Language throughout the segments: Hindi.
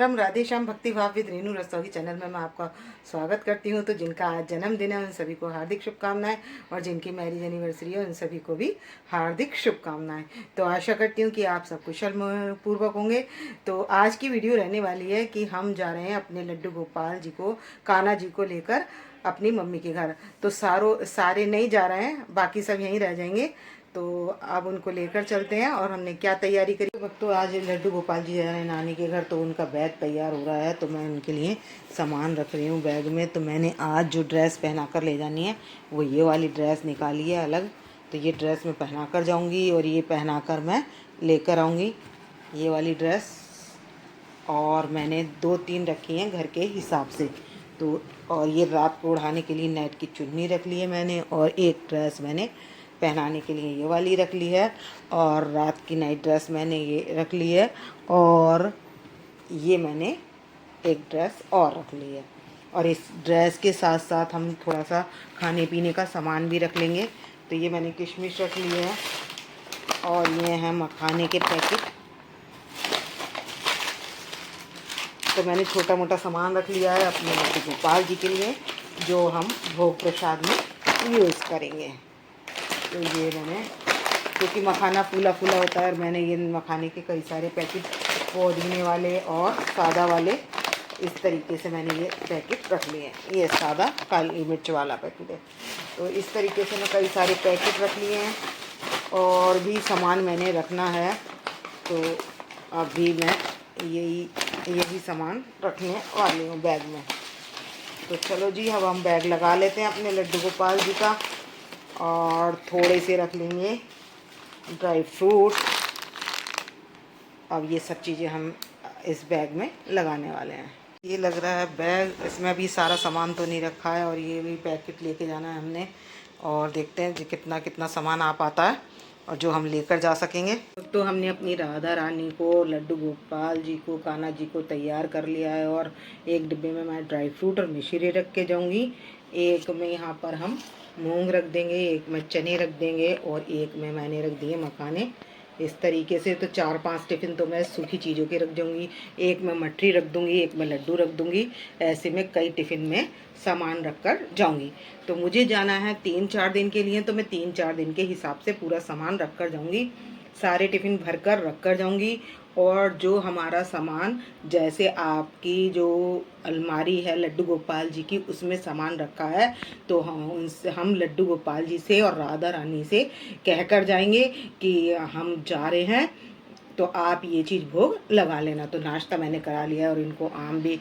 राम राधे श्याम भक्ति भाव विद रेनू रस्तोगी चैनल में मैं आपका स्वागत करती हूँ। तो जिनका आज जन्मदिन है उन सभी को हार्दिक शुभकामनाएं और जिनकी मैरिज एनिवर्सरी है उन सभी को भी हार्दिक शुभकामनाएं। तो आशा करती हूँ कि आप सब कुशल पूर्वक होंगे। तो आज की वीडियो रहने वाली है कि हम जा रहे हैं अपने लड्डू गोपाल जी को, कान्हा जी को लेकर अपनी मम्मी के घर। तो सारे नहीं जा रहे हैं, बाकी सब यहीं रह जाएंगे। तो अब उनको लेकर चलते हैं और हमने क्या तैयारी करी। वक्त तो आज लड्डू गोपाल जी जा रहे हैं नानी के घर, तो उनका बैग तैयार हो रहा है। तो मैं उनके लिए सामान रख रही हूँ बैग में। तो मैंने आज जो ड्रेस पहना कर ले जानी है वो ये वाली ड्रेस निकाली है अलग। तो ये ड्रेस मैं पहना कर जाऊँगी और ये पहना कर मैं लेकर आऊँगी ये वाली ड्रेस। और मैंने 2-3 रखी हैं घर के हिसाब से। तो और ये रात को ओढ़ाने के लिए नेट की चुन्नी रख ली है मैंने, और एक ड्रेस मैंने पहनाने के लिए ये वाली रख ली है, और रात की नाइट ड्रेस मैंने ये रख ली है, और ये मैंने एक ड्रेस और रख ली है। और इस ड्रेस के साथ साथ हम थोड़ा सा खाने पीने का सामान भी रख लेंगे। तो ये मैंने किशमिश रख लिए है, और ये हैं मखाने के पैकेट। तो मैंने छोटा मोटा सामान रख लिया है अपने लड्डू गोपाल जी के लिए, जो हम भोग प्रसाद में यूज़ करेंगे। तो ये मैंने, क्योंकि मखाना फूला फूला होता है, और मैंने ये मखाने के कई सारे पैकेट, पुदीने वाले और सादा वाले, इस तरीके से मैंने ये पैकेट रख लिए हैं। ये सादा काली मिर्च वाला पैकेट है। तो इस तरीके से मैं कई सारे पैकेट रख लिए हैं, और भी सामान मैंने रखना है। तो अभी मैं यही सामान रखने वाली हूँ बैग में। तो चलो जी, अब हम बैग लगा लेते हैं अपने लड्डू गोपाल जी का, और थोड़े से रख लेंगे ड्राई फ्रूट। अब ये सब चीज़ें हम इस बैग में लगाने वाले हैं। ये लग रहा है बैग, इसमें अभी सारा सामान तो नहीं रखा है, और ये भी पैकेट लेके जाना है हमने। और देखते हैं जी कितना कितना सामान आ पाता है और जो हम लेकर जा सकेंगे। तो हमने अपनी राधा रानी को, लड्डू गोपाल जी को, कान्हा जी को तैयार कर लिया है। और एक डिब्बे में मैं ड्राई फ्रूट और मिश्री रख के जाऊंगी, एक में यहाँ पर हम मूंग रख देंगे, एक में चने रख देंगे, और एक में मैंने रख दिए मखाने। इस तरीके से तो 4-5 टिफ़िन तो मैं सूखी चीज़ों के रख दूँगी, एक में मठरी रख दूँगी, एक में लड्डू रख दूँगी। ऐसे में कई टिफ़िन में सामान रख कर जाऊँगी। तो मुझे जाना है 3-4 दिन के लिए, तो मैं 3-4 दिन के हिसाब से पूरा सामान रख कर जाऊँगी, सारे टिफ़िन भर कर रख कर जाऊँगी। और जो हमारा सामान, जैसे आपकी जो अलमारी है लड्डू गोपाल जी की, उसमें सामान रखा है, तो हम लड्डू गोपाल जी से और राधा रानी से कह कर जाएंगे कि हम जा रहे हैं, तो आप ये चीज़ भोग लगा लेना। तो नाश्ता मैंने करा लिया है, और इनको आम भी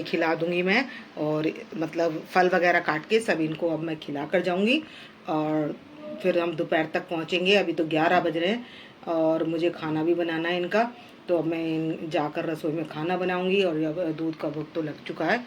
खिला दूँगी मैं, और मतलब फल वगैरह काट के सब इनको अब मैं खिला कर जाऊँगी। और फिर हम दोपहर तक पहुँचेंगे। अभी तो 11 बज रहे हैं, और मुझे खाना भी बनाना है इनका। तो अब मैं जाकर रसोई में खाना बनाऊँगी। और अब दूध का भोग तो लग चुका है,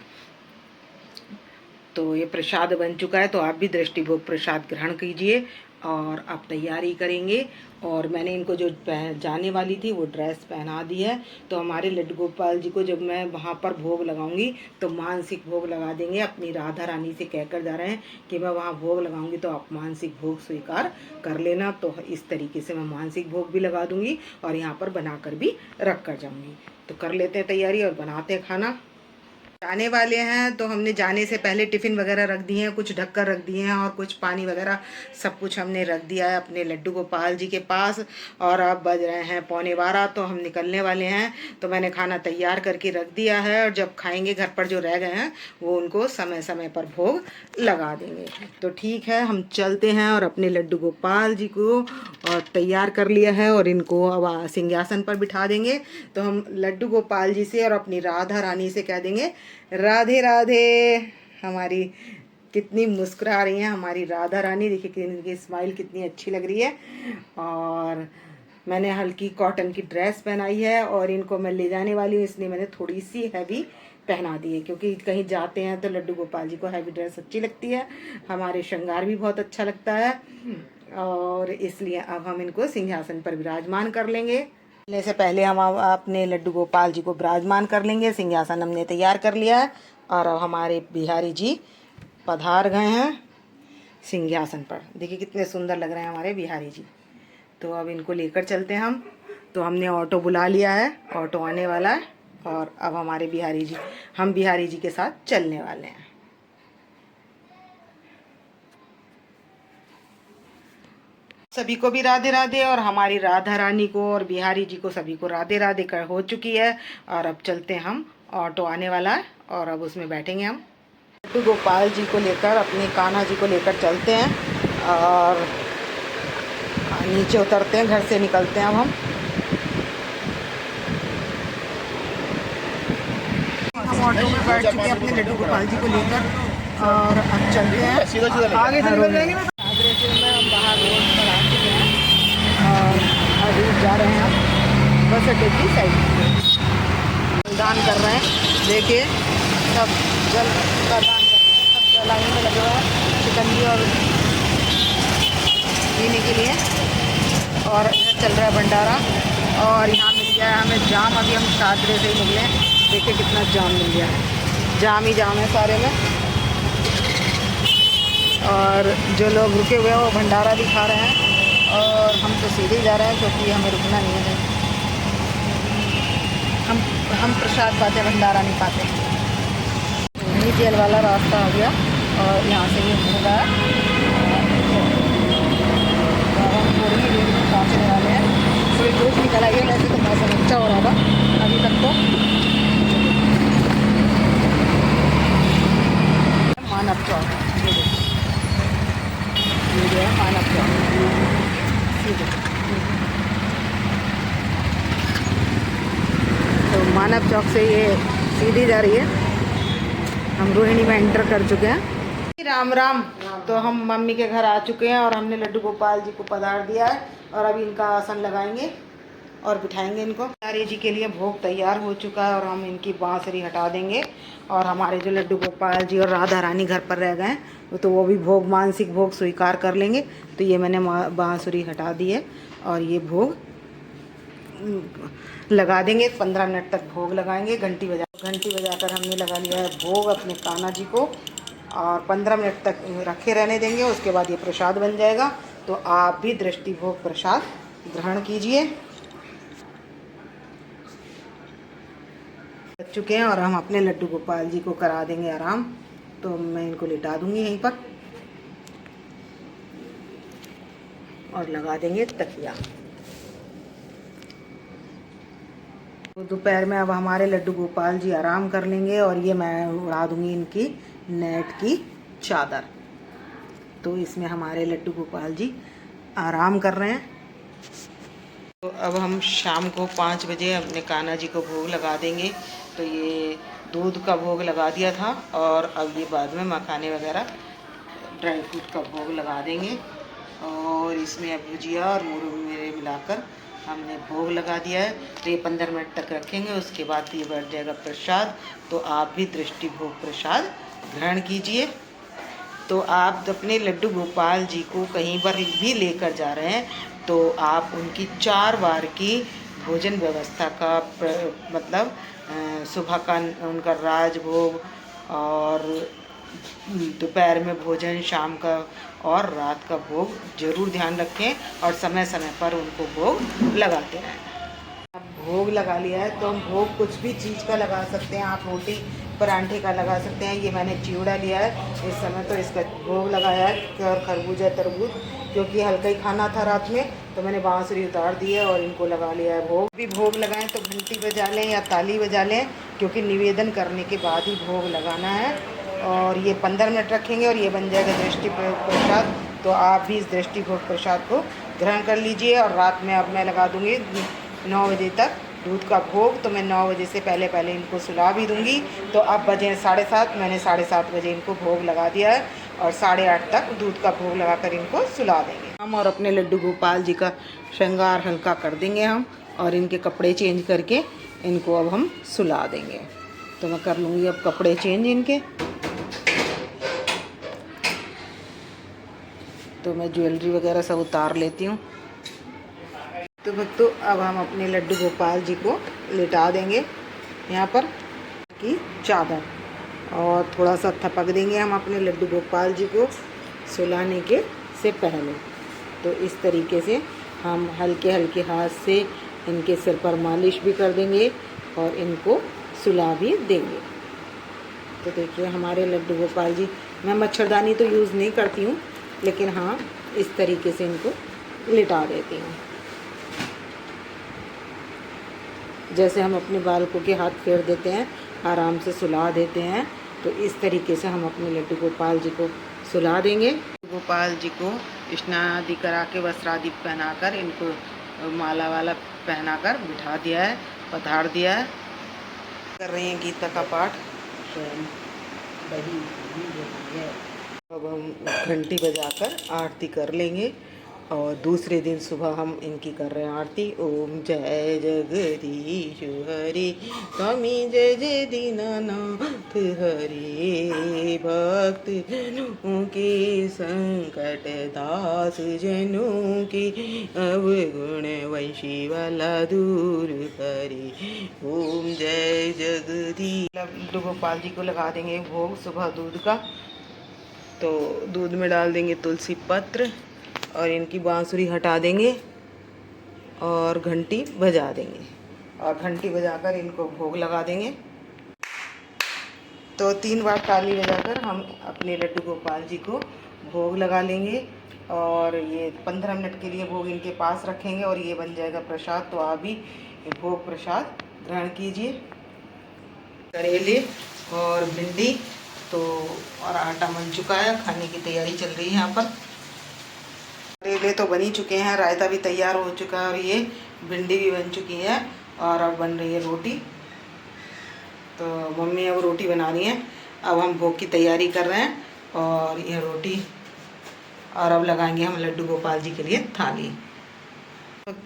तो ये प्रसाद बन चुका है। तो आप भी दृष्टि भोग प्रसाद ग्रहण कीजिए, और आप तैयारी करेंगे। और मैंने इनको जो जाने वाली थी वो ड्रेस पहना दी है। तो हमारे लड्डू गोपाल जी को जब मैं वहाँ पर भोग लगाऊंगी तो मानसिक भोग लगा देंगे। अपनी राधा रानी से कहकर जा रहे हैं कि मैं वहाँ भोग लगाऊंगी, तो आप मानसिक भोग स्वीकार कर लेना। तो इस तरीके से मैं मानसिक भोग भी लगा दूंगी, और यहाँ पर बनाकर भी रख कर जाऊँगी। तो कर लेते हैं तैयारी और बनाते हैं खाना। जाने वाले हैं, तो हमने जाने से पहले टिफ़िन वगैरह रख दिए हैं, कुछ ढक कर रख दिए हैं, और कुछ पानी वगैरह सब कुछ हमने रख दिया है अपने लड्डू गोपाल जी के पास। और अब बज रहे हैं 11:15, तो हम निकलने वाले हैं। तो मैंने खाना तैयार करके रख दिया है, और जब खाएंगे घर पर जो रह गए हैं वो उनको समय समय पर भोग लगा देंगे। तो ठीक है, हम चलते हैं, और अपने लड्डू गोपाल जी को और तैयार कर लिया है, और इनको अब सिंहासन पर बिठा देंगे। तो हम लड्डू गोपाल जी से और अपनी राधा रानी से कह देंगे राधे राधे। हमारी कितनी मुस्कुरा रही हैं हमारी राधा रानी, देखिए कि इनकी स्माइल कितनी अच्छी लग रही है। और मैंने हल्की कॉटन की ड्रेस पहनाई है, और इनको मैं ले जाने वाली हूँ, इसलिए मैंने थोड़ी सी हैवी पहना दी है, क्योंकि कहीं जाते हैं तो लड्डू गोपाल जी को हैवी ड्रेस अच्छी लगती है, हमारे श्रृंगार भी बहुत अच्छा लगता है। और इसलिए अब हम इनको सिंहासन पर विराजमान कर लेंगे। चलने से पहले हम अपने लड्डू गोपाल जी को विराजमान कर लेंगे। सिंहासन हमने तैयार कर लिया है, और अब हमारे बिहारी जी पधार गए हैं सिंहासन पर। देखिए कितने सुंदर लग रहे हैं हमारे बिहारी जी। तो अब इनको लेकर चलते हैं हम। तो हमने ऑटो बुला लिया है, ऑटो आने वाला है। और अब हमारे बिहारी जी, हम बिहारी जी के साथ चलने वाले हैं। सभी को भी राधे राधे, और हमारी राधा रानी को और बिहारी जी को सभी को राधे राधे कर हो चुकी है। और अब चलते हैं, हम ऑटो आने वाला है और अब उसमें बैठेंगे हम। लड्डू गोपाल जी को लेकर, अपने कान्हा जी को लेकर चलते हैं और नीचे उतरते हैं, घर से निकलते हैं अब हम ऑटो में बैठ चुके हैं अपने लड्डू गोपाल जी को लेकर और अब चलते हैं आगे। आगरे से हम बाहर रोड पर आ चुके हैं और अभी जा रहे हैं हम बस अड्डे की साइड। दान कर रहे हैं, देखिए सब जल का दान कर रहे हैं, सब लाइन में लगे हुए हैं शिकंजी और पीने के लिए। और इधर चल रहा है भंडारा और यहाँ मिल गया है हमें जाम। अभी हम शादरे से ही निकले हैं, देखिए कितना जाम मिल गया है, जाम ही जाम है सारे में। और जो लोग रुके हुए हैं वो भंडारा भी खा रहे हैं और हम तो सीधे ही जा रहे हैं क्योंकि हमें रुकना नहीं है। हम प्रसाद पाते, भंडारा नहीं पाते। यही जेल वाला रास्ता आ गया और यहाँ से ये होगा, तो हम थोड़ी ही देर में पहुँचने वाले हैं। थोड़ी धूप निकल आई है, वैसे तो मौसम अच्छा हो रहा था अभी तक तो। मानव चौक ये है, मानव चौक तो मानव चौक से ये सीधी जा रही है। हम रोहिणी में एंटर कर चुके हैं। राम राम। तो हम मम्मी के घर आ चुके हैं और हमने लड्डू गोपाल जी को पधार दिया है और अभी इनका आसन लगाएंगे और बिठाएंगे इनको। बिहारी जी के लिए भोग तैयार हो चुका है और हम इनकी बांसुरी हटा देंगे। और हमारे जो लड्डू गोपाल जी और राधा रानी घर पर रह गए हैं तो वो भी भोग, मानसिक भोग स्वीकार कर लेंगे। तो ये मैंने बांसुरी हटा दी है और ये भोग लगा देंगे। 15 मिनट तक भोग लगाएंगे, घंटी बजाकर हमने लगा लिया है भोग अपने कान्हा जी को और 15 मिनट तक रखे रहने देंगे। उसके बाद ये प्रसाद बन जाएगा। तो आप भी दृष्टि भोग प्रसाद ग्रहण कीजिए। बच चुके हैं और हम अपने लड्डू गोपाल जी को करा देंगे आराम। तो मैं इनको लिटा दूंगी यहीं पर और लगा देंगे तकिया। तो दोपहर में अब हमारे लड्डू गोपाल जी आराम कर लेंगे और ये मैं उड़ा दूंगी इनकी नेट की चादर। तो इसमें हमारे लड्डू गोपाल जी आराम कर रहे हैं। तो अब हम शाम को 5 बजे अपने कान्हा जी को भोग लगा देंगे। तो ये दूध का भोग लगा दिया था और अब ये बाद में मखाने वगैरह ड्राई फ्रूट का भोग लगा देंगे। और इसमें अब भुजिया और मुरमुरे मिलाकर हमने भोग लगा दिया है। तो ये 15 मिनट तक रखेंगे, उसके बाद ये बैठ जाएगा प्रसाद। तो आप भी दृष्टि भोग प्रसाद ग्रहण कीजिए। तो आप अपने लड्डू गोपाल जी को कहीं पर भी लेकर जा रहे हैं तो आप उनकी 4 बार की भोजन व्यवस्था का मतलब सुबह का उनका राजभोग और दोपहर में भोजन, शाम का और रात का भोग जरूर ध्यान रखें और समय समय पर उनको भोग लगाते रहें। अब भोग लगा लिया है तो हम भोग कुछ भी चीज़ का लगा सकते हैं। आप रोटी परांठे का लगा सकते हैं। ये मैंने चिवड़ा लिया है इस समय, तो इसका भोग लगाया है। और खरबूजा तरबूज, क्योंकि हल्का ही खाना था रात में, तो मैंने बांसुरी उतार दी है और इनको लगा लिया है भोग। भी भोग लगाएं तो घंटी बजा लें या ताली बजा लें, क्योंकि निवेदन करने के बाद ही भोग लगाना है। और ये 15 मिनट रखेंगे और ये बन जाएगा दृष्टि प्रसाद। तो आप भी इस दृष्टि भोग प्रसाद को ग्रहण कर लीजिए। और रात में अब मैं लगा दूँगी 9 बजे तक दूध का भोग। तो मैं 9 बजे से पहले पहले इनको सुला भी दूँगी। तो अब बजे 7:30, मैंने 7:30 बजे इनको भोग लगा दिया है और 8:30 तक दूध का भोग लगाकर इनको सुला देंगे हम। और अपने लड्डू गोपाल जी का श्रृंगार हल्का कर देंगे हम और इनके कपड़े चेंज करके इनको अब हम सुला देंगे। तो मैं कर लूँगी अब कपड़े चेंज इनके। तो मैं ज्वेलरी वगैरह सब उतार लेती हूँ। तो भक्तों अब हम अपने लड्डू गोपाल जी को लिटा देंगे यहाँ पर की चादर और थोड़ा सा थपक देंगे हम अपने लड्डू गोपाल जी को सुलाने के से पहले। तो इस तरीके से हम हल्के हल्के हाथ से इनके सिर पर मालिश भी कर देंगे और इनको सुला भी देंगे। तो देखिए हमारे लड्डू गोपाल जी, मैं मच्छरदानी तो यूज़ नहीं करती हूँ, लेकिन हाँ इस तरीके से इनको लिटा देती हूँ। जैसे हम अपने बालकों के हाथ फेर देते हैं, आराम से सुला देते हैं, तो इस तरीके से हम अपने लड्डू गोपाल जी को सुला देंगे। गोपाल जी को स्नान आदि करा के वस्त्र आदि पहनाकर इनको माला वाला पहनाकर बिठा दिया है, पधार दिया है। कर रहे हैं गीता का पाठ। अब हम घंटी बजाकर आरती कर लेंगे और दूसरे दिन सुबह हम इनकी कर रहे हैं आरती। ओम जय जगदीश हरि स्वामी जय जय दीनानाथ हरि भक्त जनों के संकट दास जनों के अवगुण वंशी वाला दूर करे। ओम जय जगदीश। लड्डू गोपाल जी को लगा देंगे भोग सुबह दूध का। तो दूध में डाल देंगे तुलसी पत्र और इनकी बांसुरी हटा देंगे और घंटी बजा देंगे और घंटी बजाकर इनको भोग लगा देंगे। तो 3 बार ताली बजाकर हम अपने लड्डू गोपाल जी को भोग लगा लेंगे और ये 15 मिनट के लिए भोग इनके पास रखेंगे और ये बन जाएगा प्रसाद। तो आप भी भोग प्रसाद ग्रहण कीजिए। करेले और भिंडी तो और आटा बन चुका है, खाने की तैयारी चल रही है यहाँ पर। करेले तो बन ही चुके हैं, रायता भी तैयार हो चुका है और ये भिंडी भी बन चुकी है और अब बन रही है रोटी। तो मम्मी अब रोटी बना रही हैं। अब हम भोग की तैयारी कर रहे हैं और ये रोटी और अब लगाएंगे हम लड्डू गोपाल जी के लिए थाली।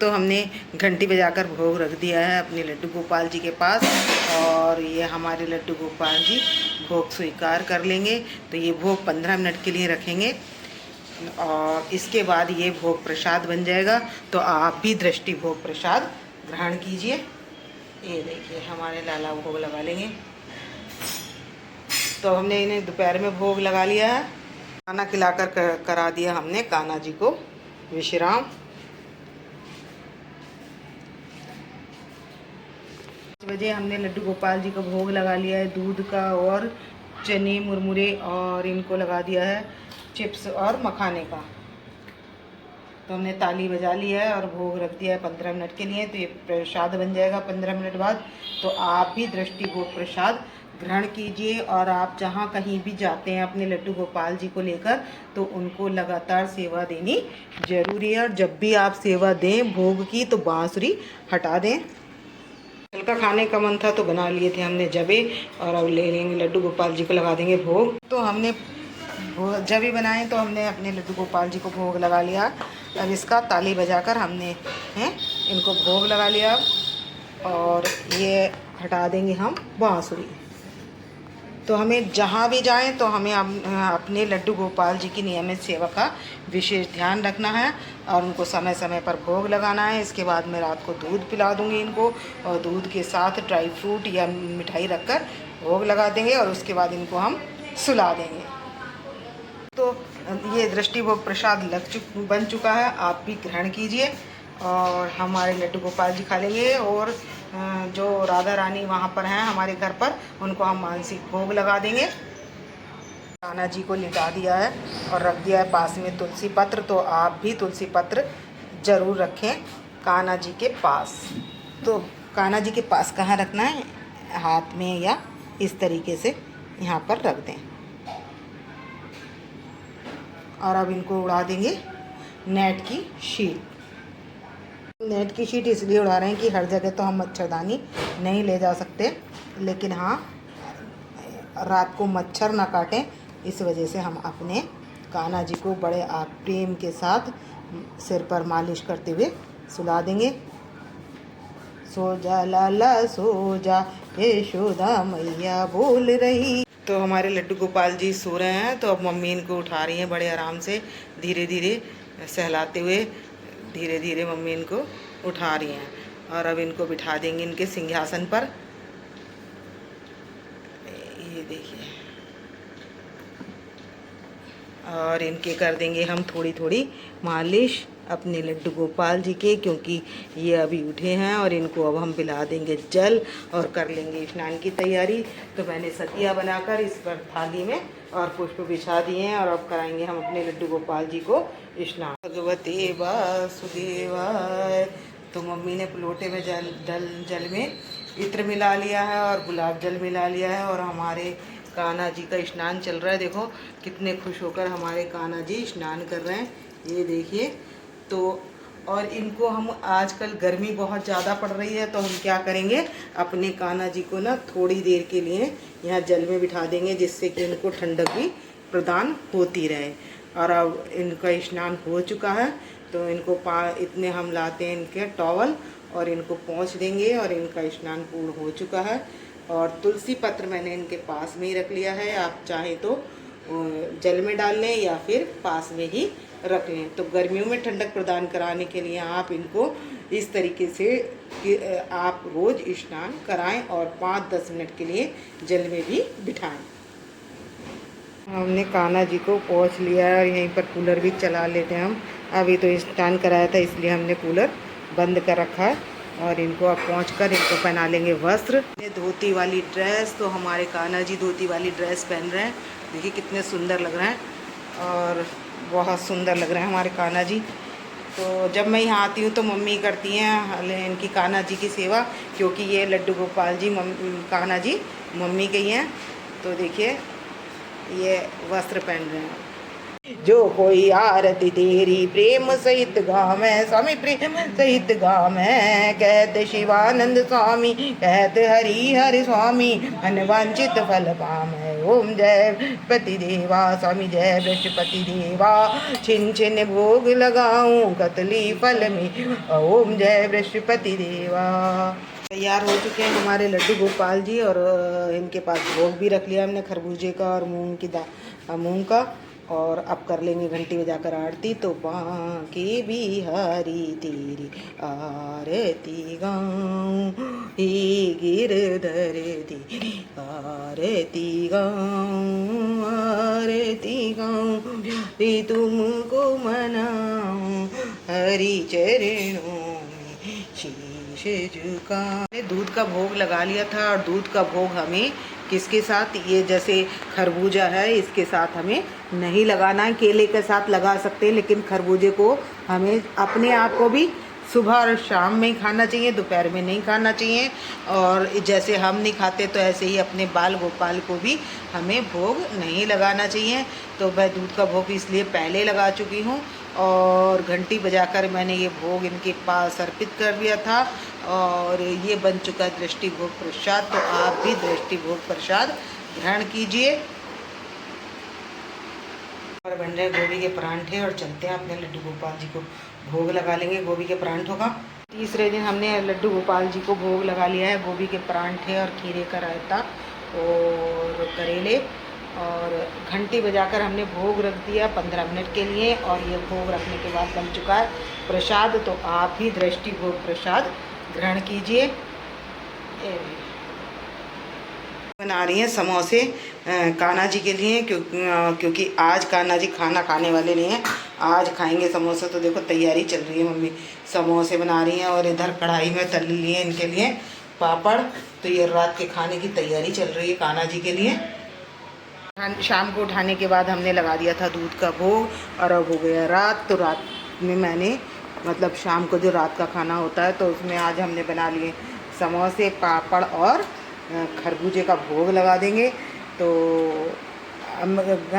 तो हमने घंटी बजाकर भोग रख दिया है अपने लड्डू गोपाल जी के पास और ये हमारे लड्डू गोपाल जी भोग स्वीकार कर लेंगे। तो ये भोग 15 मिनट के लिए रखेंगे और इसके बाद ये भोग प्रसाद बन जाएगा। तो आप भी दृष्टि भोग प्रसाद ग्रहण कीजिए। ये देखिए हमारे लाला भोग लगा लेंगे। तो हमने इन्हें दोपहर में भोग लगा लिया है। खाना खिलाकर करा दिया हमने कान्हा जी को विश्राम। 5 बजे हमने लड्डू गोपाल जी का भोग लगा लिया है दूध का और चने मुरमुरे और इनको लगा दिया है चिप्स और मखाने का। तो हमने ताली बजा लिया है और भोग रख दिया है 15 मिनट के लिए। तो ये प्रसाद बन जाएगा 15 मिनट बाद। तो आप भी दृष्टि भोग प्रसाद ग्रहण कीजिए और आप जहाँ कहीं भी जाते हैं अपने लड्डू गोपाल जी को लेकर तो उनको लगातार सेवा देनी जरूरी है। और जब भी आप सेवा दें भोग की तो बांसुरी हटा दें। हल्का खाने का मन था तो बना लिए थे हमने जबे और अब ले लेंगे लड्डू गोपाल जी को लगा देंगे भोग। तो हमने जबे बनाए तो हमने अपने लड्डू गोपाल जी को भोग लगा लिया। अब इसका ताली बजाकर हमने इनको भोग लगा लिया और ये हटा देंगे हम बांसुरी। तो हमें जहाँ भी जाएं तो हमें अपने लड्डू गोपाल जी की नियमित सेवा का विशेष ध्यान रखना है और उनको समय समय पर भोग लगाना है। इसके बाद मैं रात को दूध पिला दूंगी इनको और दूध के साथ ड्राई फ्रूट या मिठाई रखकर भोग लगा देंगे और उसके बाद इनको हम सुला देंगे। तो ये दृष्टि भोग प्रसाद बन चुका है, आप भी ग्रहण कीजिए और हमारे लड्डू गोपाल जी खा लेंगे। और जो राधा रानी वहाँ पर हैं हमारे घर पर उनको हम मानसिक भोग लगा देंगे। कान्हा जी को लिटा दिया है और रख दिया है पास में तुलसी पत्र। तो आप भी तुलसी पत्र ज़रूर रखें कान्हा जी के पास। तो कान्हा जी के पास कहाँ रखना है, हाथ में या इस तरीके से यहाँ पर रख दें। और अब इनको उड़ा देंगे नेट की शीट। नेट की शीट इसलिए उड़ा रहे हैं कि हर जगह तो हम मच्छरदानी नहीं ले जा सकते, लेकिन हाँ रात को मच्छर ना काटें इस वजह से हम अपने कान्हा जी को बड़े प्रेम के साथ सिर पर मालिश करते हुए सुला देंगे। सो जा लाला सो जा यशोदा मैया बोल रही। तो हमारे लड्डू गोपाल जी सो रहे हैं। तो अब मम्मी इनको उठा रही हैं बड़े आराम से, धीरे धीरे सहलाते हुए धीरे धीरे मम्मी इनको उठा रही हैं और अब इनको बिठा देंगे इनके सिंहासन पर। ये देखिए और इनके कर देंगे हम थोड़ी थोड़ी मालिश। अपने लड्डू गोपाल जी के, क्योंकि ये अभी उठे हैं और इनको अब हम पिला देंगे जल और कर लेंगे स्नान की तैयारी। तो मैंने सतिया बनाकर इस पर थाली में और पुष्प बिछा दिए हैं और अब कराएंगे हम अपने लड्डू गोपाल जी को स्नान। भगवते वासुदेवाय। तो मम्मी ने लोटे में जल में इत्र मिला लिया है और गुलाब जल मिला लिया है और हमारे कान्हा जी का स्नान चल रहा है। देखो कितने खुश होकर हमारे कान्हा जी स्नान कर रहे हैं, ये देखिए। तो और इनको हम आजकल गर्मी बहुत ज़्यादा पड़ रही है, तो हम क्या करेंगे, अपने कान्हा जी को ना थोड़ी देर के लिए यहाँ जल में बिठा देंगे, जिससे कि इनको ठंडक भी प्रदान होती रहे। और अब इनका स्नान हो चुका है, तो इनको इतने हम लाते हैं इनके टॉवल और इनको पोंछ देंगे और इनका स्नान पूर्ण हो चुका है। और तुलसी पत्र मैंने इनके पास में ही रख लिया है, आप चाहें तो जल में डाल लें या फिर पास में ही रख लें। तो गर्मियों में ठंडक प्रदान कराने के लिए आप इनको इस तरीके से कि आप रोज़ स्नान कराएं और 5-10 मिनट के लिए जल में भी बिठाएं। हमने कान्हा जी को पोंछ लिया है और यहीं पर कूलर भी चला लेते हैं हम। अभी तो स्नान कराया था इसलिए हमने कूलर बंद कर रखा है और इनको अब पोंछ कर इनको पहना लेंगे वस्त्र। ये धोती वाली ड्रेस, तो हमारे कान्हा जी धोती वाली ड्रेस पहन रहे हैं, देखिए कितने सुंदर लग रहे हैं और बहुत सुंदर लग रहे हैं हमारे कान्हा जी। तो जब मैं यहाँ आती हूँ तो मम्मी करती हैं इनकी कान्हा जी की सेवा, क्योंकि ये लड्डू गोपाल जी कान्हा जी मम्मी के ही हैं। तो देखिए ये वस्त्र पहन रहे हैं। जो कोई आरती तेरी प्रेम सहित गावे, स्वामी प्रेम सहित गावे, कहते शिवानंद स्वामी, कहते हरि हरि स्वामी, अनवांछित फल पावे। ओम जय पति देवा, स्वामी जय बृहस्पति देवा, छिन छिन भोग लगाऊं कतली फल में, ओम जय बृहस्पति देवा। तैयार हो चुके हैं हमारे लड्डू गोपाल जी और इनके पास भोग भी रख लिया हमने खरबूजे का और मूंग का। और अब कर लेंगे घंटी बजाकर आरती। तो बांके बिहारी तेरी आरती गाऊं, हे गिरधर तेरी आरती गाऊं, आरती गाऊं, रे तुमको मनाऊं, हरि चरणों में शीश झुका। दूध का भोग लगा लिया था और दूध का भोग हमें किसके साथ, ये जैसे खरबूजा है इसके साथ हमें नहीं लगाना है, केले के साथ लगा सकते हैं, लेकिन खरबूजे को हमें अपने आप को भी सुबह और शाम में ही खाना चाहिए, दोपहर में नहीं खाना चाहिए। और जैसे हम नहीं खाते तो ऐसे ही अपने बाल गोपाल को भी हमें भोग नहीं लगाना चाहिए। तो मैं दूध का भोग इसलिए पहले लगा चुकी हूँ और घंटी बजाकर मैंने ये भोग इनके पास अर्पित कर दिया था और ये बन चुका है दृष्टि भोग प्रसाद। तो आप भी दृष्टि भोग प्रसाद ग्रहण कीजिए। और बन रहे गोभी के परांठे और चलते हैं अपने लड्डू गोपाल जी को भोग लगा लेंगे गोभी के परांठों का। तीसरे दिन हमने लड्डू गोपाल जी को भोग लगा लिया है गोभी के परांठे और खीरे का रायता और करेले। और घंटी बजाकर हमने भोग रख दिया 15 मिनट के लिए और ये भोग रखने के बाद बन चुका है प्रसाद। तो आप भी दृष्टि भोग प्रसाद ग्रहण कीजिए। बना रही हैं समोसे कान्हा जी के लिए, क्योंकि आज कान्हा जी खाना खाने वाले नहीं हैं, आज खाएंगे समोसे। तो देखो तैयारी चल रही है, मम्मी समोसे बना रही हैं और इधर कढ़ाई में तल लिए इनके लिए पापड़। तो ये रात के खाने की तैयारी चल रही है कान्हा जी के लिए। शाम को उठाने के बाद हमने लगा दिया था दूध का भोग और अब हो गया रात। तो रात में मैंने मतलब शाम को जो रात का खाना होता है तो उसमें आज हमने बना लिए समोसे, पापड़ और खरबूजे का भोग लगा देंगे। तो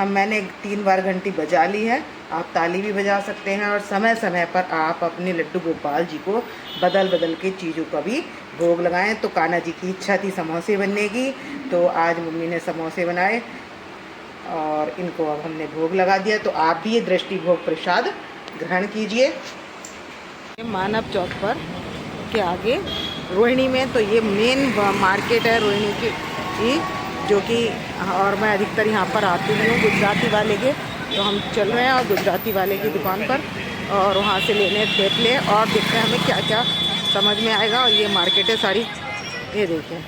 मैंने 3 बार घंटी बजा ली है, आप ताली भी बजा सकते हैं। और समय समय पर आप अपने लड्डू गोपाल जी को बदल बदल के चीज़ों का भी भोग लगाएं। तो कान्हा जी की इच्छा थी समोसे बनने की, तो आज मम्मी ने समोसे बनाए और इनको अब हमने भोग लगा दिया। तो आप भी ये दृष्टि भोग प्रसाद ग्रहण कीजिए। मानव चौक पर के आगे रोहिणी में, तो ये मेन मार्केट है रोहिणी की, जो कि और मैं अधिकतर यहाँ पर आती हूँ गुजराती वाले के। तो हम चल रहे हैं और गुजराती वाले की दुकान पर और वहाँ से लेने थेपले और देखते हैं हमें क्या क्या समझ में आएगा। और ये मार्केट है सारी, ये देखें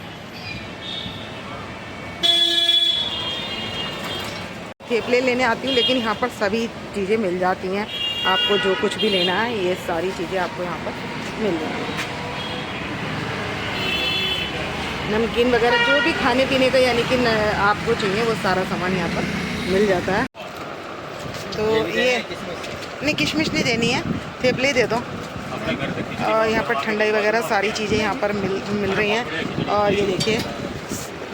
थेपले लेने आती हूँ, लेकिन यहाँ पर सभी चीज़ें मिल जाती हैं। आपको जो कुछ भी लेना है ये सारी चीज़ें आपको यहाँ पर मिल जाएंगी। नमकीन वगैरह जो भी खाने पीने का यानी कि आपको चाहिए वो सारा सामान यहाँ पर मिल जाता है। तो ये नहीं, किशमिश नहीं देनी है, थेपले दे दो। और यहाँ पर ठंडाई वगैरह सारी चीज़ें यहाँ पर मिल रही हैं। और ये देखिए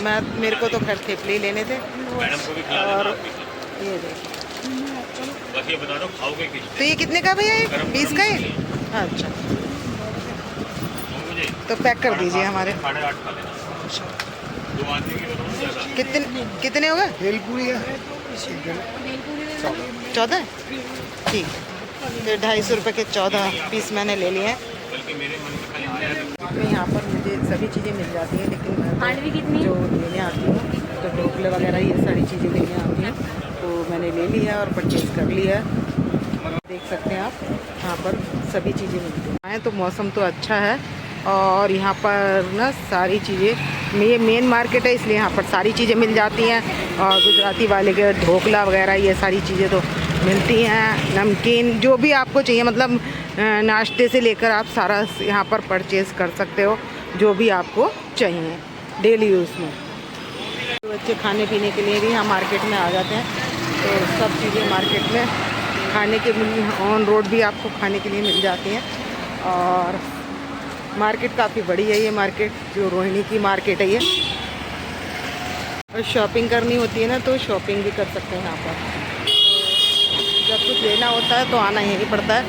मेरे को तो खैर थेपले ही लेने थे। और ये देखिए, बस ये बता दो खाओगे किस? तो ये कितने का भैया? 20 का है। अच्छा, तो पैक कर दीजिए हमारे। 8.5 खा लेना। अच्छा, 2 आदमी की बताऊँ ज़्यादा? कितने हो गए? भेलपुरी है 14। ठीक है, तो 250 रुपये के 14 पीस मैंने ले लिए हैं। बल्कि मेरे मन में खाली आया था। तो यहाँ पर मुझे सभी चीज़ें मिल जाती हैं, लेकिन मैं जो लेने आती हूँ तो ढोकले वगैरह ये सारी चीज़ें लेने आती हैं, तो मैंने ले लिया है और परचेज़ कर लिया है। देख सकते हैं आप यहाँ पर सभी चीज़ें मिलती हैं। तो मौसम तो अच्छा है और यहाँ पर ना सारी चीज़ें, ये मेन मार्केट है इसलिए यहाँ पर सारी चीज़ें मिल जाती हैं। और गुजराती वाले के ढोकला वगैरह ये सारी चीज़ें तो मिलती हैं। नमकीन जो भी आपको चाहिए, मतलब नाश्ते से लेकर आप सारा यहाँ पर परचेज़ कर सकते हो, जो भी आपको चाहिए डेली यूज़ में। बच्चे खाने पीने के लिए भी यहाँ मार्केट में आ जाते हैं, तो सब चीज़ें मार्केट में खाने के ऑन रोड भी आपको खाने के लिए मिल जाती हैं। और मार्केट काफ़ी बड़ी है ये मार्केट, जो रोहिणी की मार्केट है ये। और शॉपिंग करनी होती है ना तो शॉपिंग भी कर सकते हैं यहाँ पर। तो जब कुछ लेना होता है तो आना यहीं पड़ता है।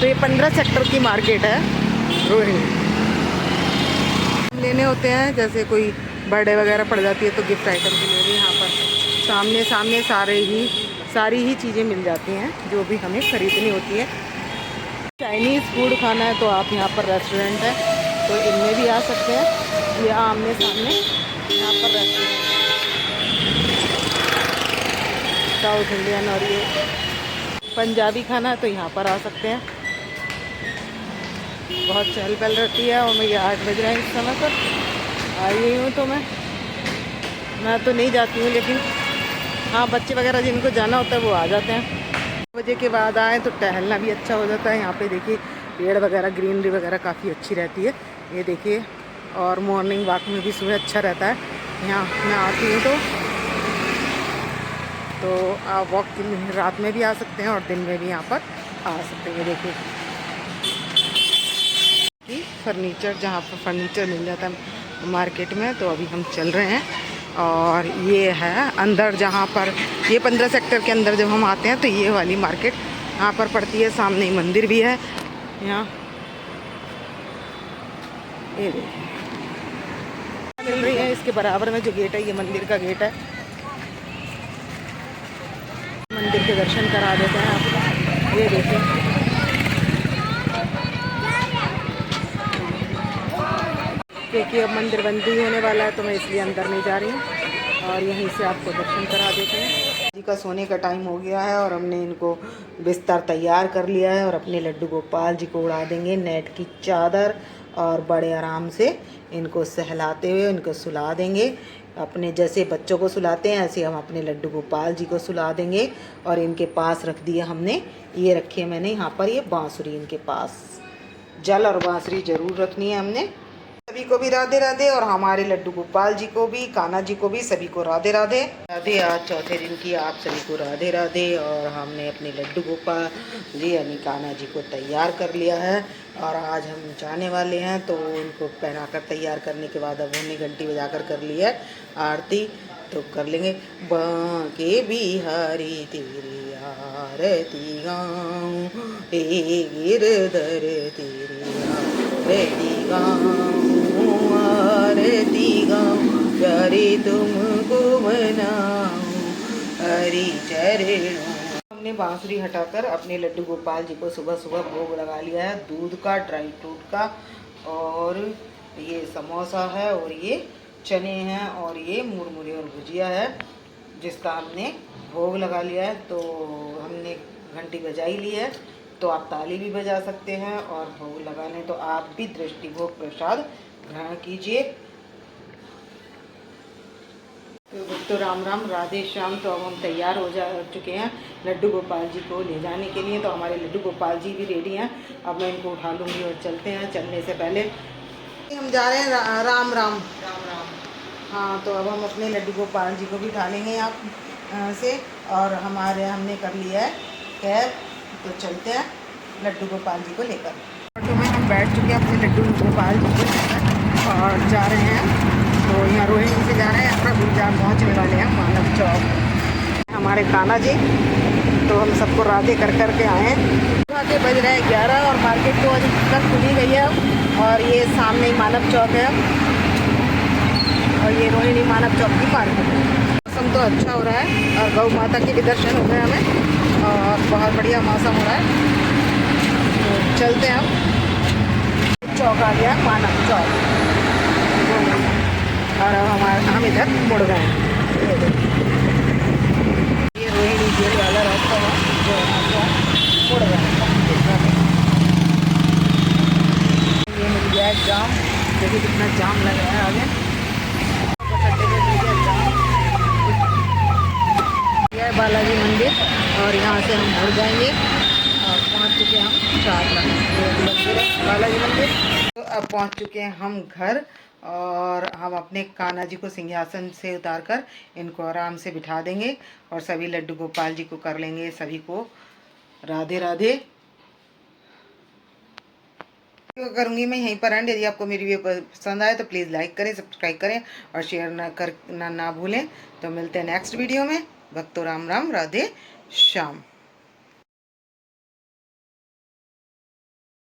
तो ये 15 सेक्टर की मार्केट है रोहिणी। लेने होते हैं जैसे कोई बर्थडे वगैरह पड़ जाती है तो गिफ्ट आइटम के लिए भी यहाँ पर सामने सारी ही चीज़ें मिल जाती हैं जो भी हमें ख़रीदनी होती है। चाइनीज़ फूड खाना है तो आप यहाँ पर रेस्टोरेंट है तो इनमें भी आ सकते हैं। ये आमने सामने यहाँ पर रेस्टोरेंट है, साउथ इंडियन। और ये पंजाबी खाना है तो यहाँ पर आ सकते हैं। बहुत चहल पहल रहती है और मैं 8 बज रहे हैं इस समय पर आई हूँ। तो मैं तो नहीं जाती हूँ, लेकिन हाँ बच्चे वगैरह जिनको जाना होता है वो आ जाते हैं। 2 बजे के बाद आए तो टहलना भी अच्छा हो जाता है। यहाँ पे देखिए पेड़ वगैरह, ग्रीनरी वगैरह काफ़ी अच्छी रहती है, ये देखिए। और मॉर्निंग वॉक में भी सुबह अच्छा रहता है। यहाँ मैं आती हूँ तो आप वॉक रात में भी आ सकते हैं और दिन में भी यहाँ पर आ सकते हैं। देखिए कि फर्नीचर, जहाँ पर फर्नीचर मिल जाता है मार्केट में, तो अभी हम चल रहे हैं। और ये है अंदर, जहाँ पर ये 15 सेक्टर के अंदर जब हम आते हैं तो ये वाली मार्केट यहाँ पर पड़ती है। सामने ही मंदिर भी है यहाँ, ये देखिए मिल रही है। इसके बराबर में जो गेट है ये मंदिर का गेट है। मंदिर के दर्शन करा देते हैं आपको, ये देखिए। क्योंकि अब मंदिर बंद ही होने वाला है तो मैं इसलिए अंदर नहीं जा रही हूँ और यहीं से आपको दर्शन करा देते हैं। जी का सोने का टाइम हो गया है और हमने इनको बिस्तर तैयार कर लिया है और अपने लड्डू गोपाल जी को उड़ा देंगे नेट की चादर और बड़े आराम से इनको सहलाते हुए इनको सुला देंगे। अपने जैसे बच्चों को सुलाते हैं ऐसे हम अपने लड्डू गोपाल जी को सुला देंगे। और इनके पास रख दिया हमने, ये रखी है मैंने यहाँ पर, ये बांसुरी इनके पास। जल और बांसुरी ज़रूर रखनी है हमने। सभी को भी राधे राधे, और हमारे लड्डू गोपाल जी को भी, कान्हा जी को भी, सभी को राधे राधे राधे। आज चौथे दिन की आप सभी को राधे राधे। और हमने अपने लड्डू गोपाल जी यानी कान्हा जी को तैयार कर लिया है और आज हम जाने वाले हैं। तो उनको पहनाकर तैयार करने के बाद अब हमने घंटी बजाकर कर ली है आरती, तो कर लेंगे। बांके बिहारी तेरी आरती गाऊं, हे गिरधर तेरी आरती गाऊं, आरती गाऊं, प्यारे तुमको मनाऊं हरि चरणों। हमने बांसुरी हटाकर अपने लड्डू गोपाल जी को सुबह सुबह भोग लगा लिया है, दूध का, ड्राई फ्रूट का, और ये समोसा है, और ये चने हैं, और ये मुरमुरे और भुजिया है जिसका हमने भोग लगा लिया है। तो हमने घंटी बजाई ली है, तो आप ताली भी बजा सकते हैं और भोग लगाने तो आप भी दृष्टि भोग प्रसाद ग्रहण कीजिए। तो राम राम राधे श्याम। तो अब हम तैयार हो चुके हैं लड्डू गोपाल जी को ले जाने के लिए। तो हमारे लड्डू गोपाल जी भी रेडी हैं। अब मैं इनको उठा लूँगी और चलते हैं। चलने से पहले हम जा रहे हैं राम राम राम राम। हाँ, तो अब हम अपने लड्डू गोपाल जी को भी उठा लेंगे यहाँ से। और हमने कर लिया है कैब, तो चलते हैं लड्डू गोपाल जी को लेकर। ऑटो में हम बैठ चुके हैं अपने लड्डू गोपाल जी को लेकर और जा रहे हैं। तो यहाँ रोहिणी से जा रहे हैं, अपना गुलजार पहुँचने वाले हैं मानव चौक। हमारे कान्हा जी, तो हम सबको राधे कर के आए हैं। सुबह के बज रहे हैं 11 और मार्केट तो अभी तक खुली गई है। और ये सामने ही मानव चौक है और ये रोहिणी मानव चौक की मार्केट है। मौसम तो अच्छा हो रहा है और गौ माता के भी दर्शन हो गए हमें और बहुत बढ़िया मौसम हो रहा है। तो चलते हैं, हम चौक आ गया मानव चौक और हम इधर मुड़ गए हैं। ये रोहिणी जेल वाला रास्ता है जो मुड़ गए हैं। ये मिल गया है जाम, देखिए कितना जाम लग रहा है आगे। यह है बालाजी मंदिर और यहाँ से हम मुड़ जाएंगे और पहुँच चुके हैं हम 4 लाख बालाजी मंदिर। तो अब पहुँच चुके हैं हम घर और हम अपने कान्हा जी को सिंहासन से उतारकर इनको आराम से बिठा देंगे और सभी लड्डू गोपाल जी को कर लेंगे। सभी को राधे राधे करूँगी मैं यहीं पर एंड। यदि आपको मेरी वीडियो पसंद आए तो प्लीज़ लाइक करें, सब्सक्राइब करें और शेयर ना भूलें। तो मिलते हैं नेक्स्ट वीडियो में। भक्तों राम राम, राधे श्याम।